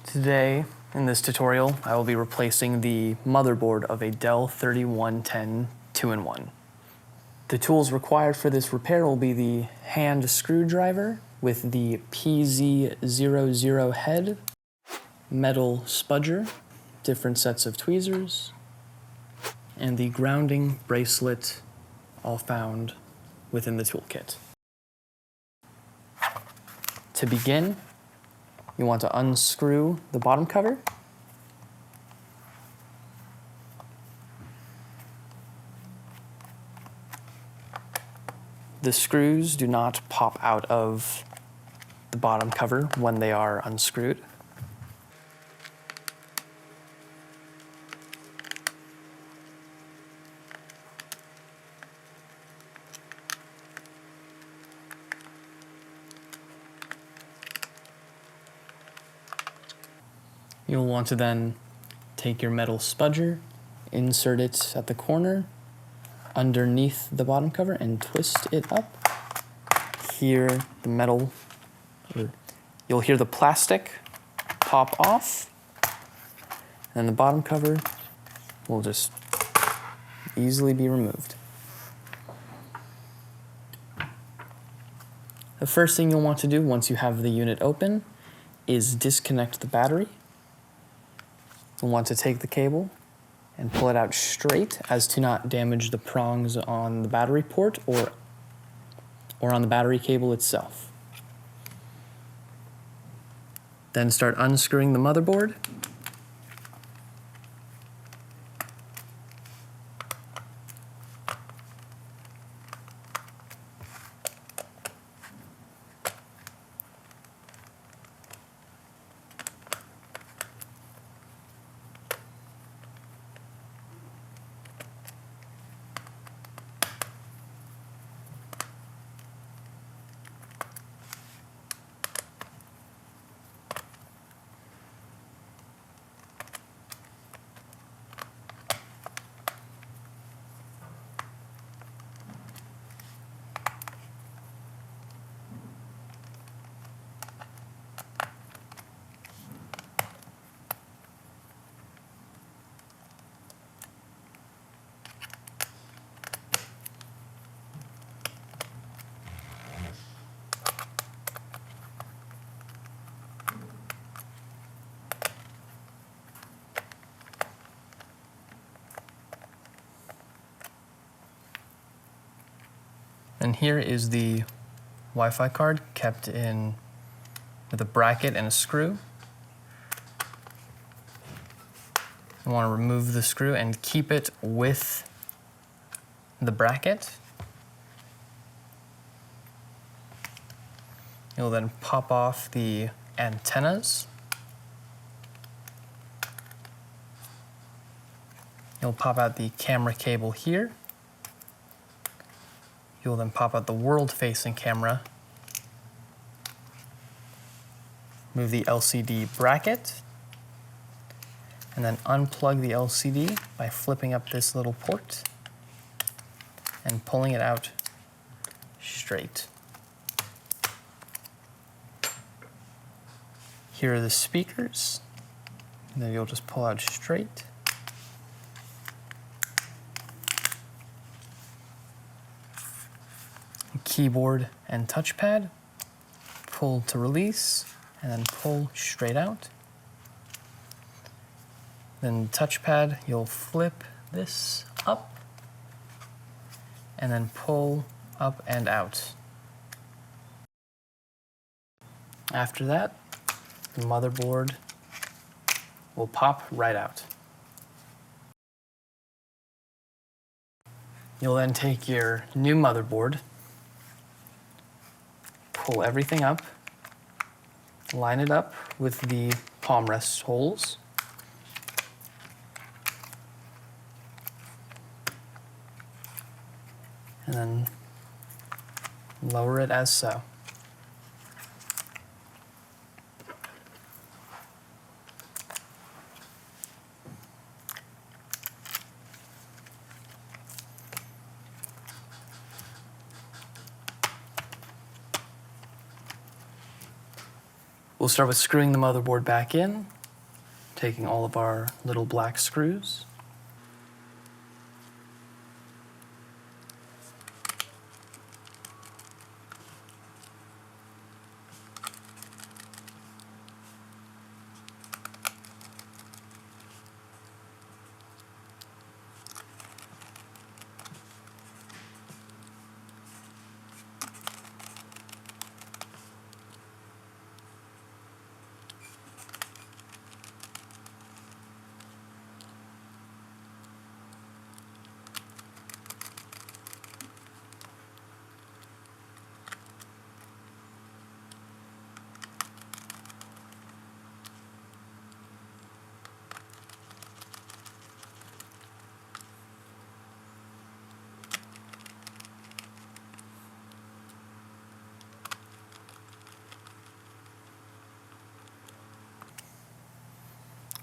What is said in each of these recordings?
Today, in this tutorial, I will be replacing the motherboard of a Dell 3110 2-in-1. The tools required for this repair will be the hand screwdriver with the PZ00 head, metal spudger, different sets of tweezers, and the grounding bracelet, all found within the toolkit. To begin, you want to unscrew the bottom cover. The screws do not pop out of the bottom cover when they are unscrewed. You'll want to then take your metal spudger, insert it at the corner underneath the bottom cover and twist it up. Here, the metal, you'll hear the plastic pop off, and the bottom cover will just easily be removed. The first thing you'll want to do once you have the unit open is disconnect the battery. You'll want to take the cable and pull it out straight as to not damage the prongs on the battery port or on the battery cable itself. Then start unscrewing the motherboard. And here is the Wi-Fi card kept in with a bracket and a screw. You want to remove the screw and keep it with the bracket. You'll then pop off the antennas. You'll pop out the camera cable here. You'll then pop out the world-facing camera, move the LCD bracket, and then unplug the LCD by flipping up this little port and pulling it out straight. Here are the speakers, and then you'll just pull out straight. Keyboard and touchpad, pull to release, and then pull straight out. Then touchpad, you'll flip this up, and then pull up and out. After that, the motherboard will pop right out. You'll then take your new motherboard, pull everything up, line it up with the palm rest holes, and then lower it as so. We'll start with screwing the motherboard back in, taking all of our little black screws.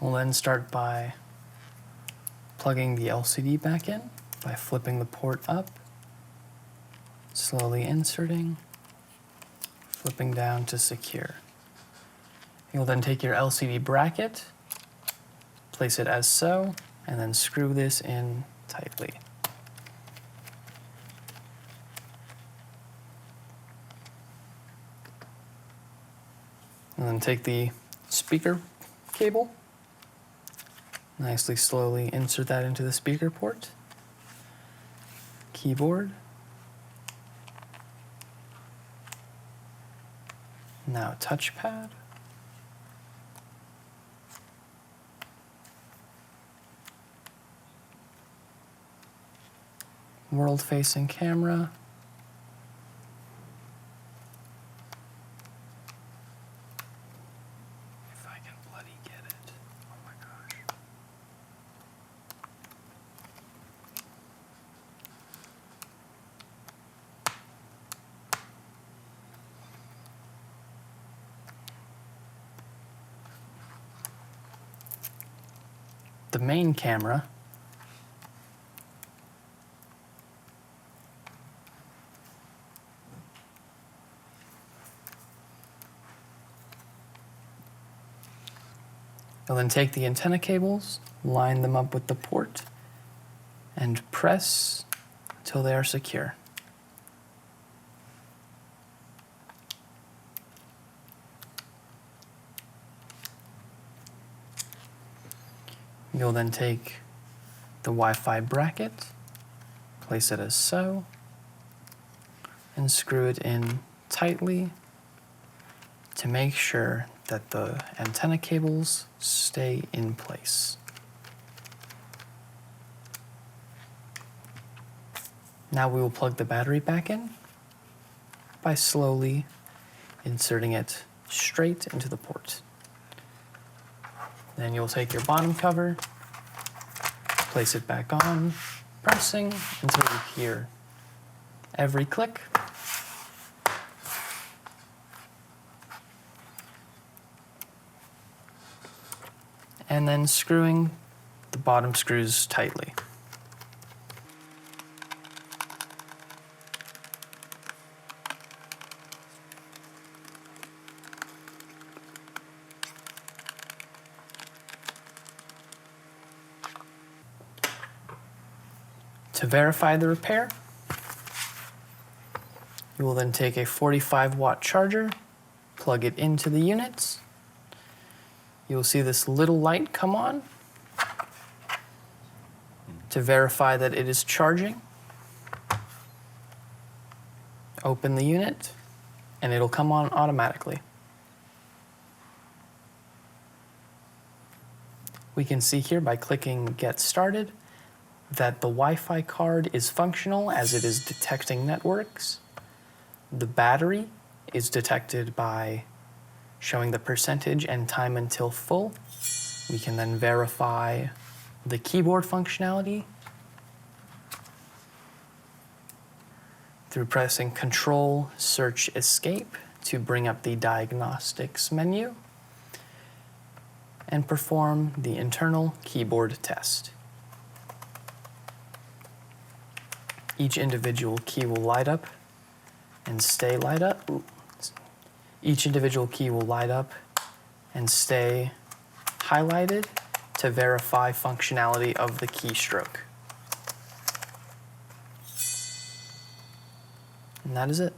We'll then start by plugging the LCD back in by flipping the port up, slowly inserting, flipping down to secure. You'll then take your LCD bracket, place it as so, and then screw this in tightly. And then take the speaker cable, nicely slowly insert that into the speaker port, keyboard, now touchpad, world-facing camera, if I can bloody get it, oh my gosh. The main camera, you'll then take the antenna cables, line them up with the port, and press until they are secure. You'll then take the Wi-Fi bracket, place it as so, and screw it in tightly to make sure that the antenna cables stay in place. Now we will plug the battery back in by slowly inserting it straight into the port. Then you'll take your bottom cover, place it back on, pressing until you hear every click. And then screwing the bottom screws tightly. To verify the repair, you will then take a 45-watt charger, plug it into the units. You will see this little light come on to verify that it is charging. Open the unit, and it'll come on automatically. We can see here by clicking Get Started that the Wi-Fi card is functional as it is detecting networks. The battery is detected by showing the percentage and time until full. We can then verify the keyboard functionality through pressing Control, Search, Escape to bring up the Diagnostics menu and perform the internal keyboard test. Each individual key will light up and stay light up Each individual key will light up and stay highlighted to verify functionality of the keystroke. And that is it.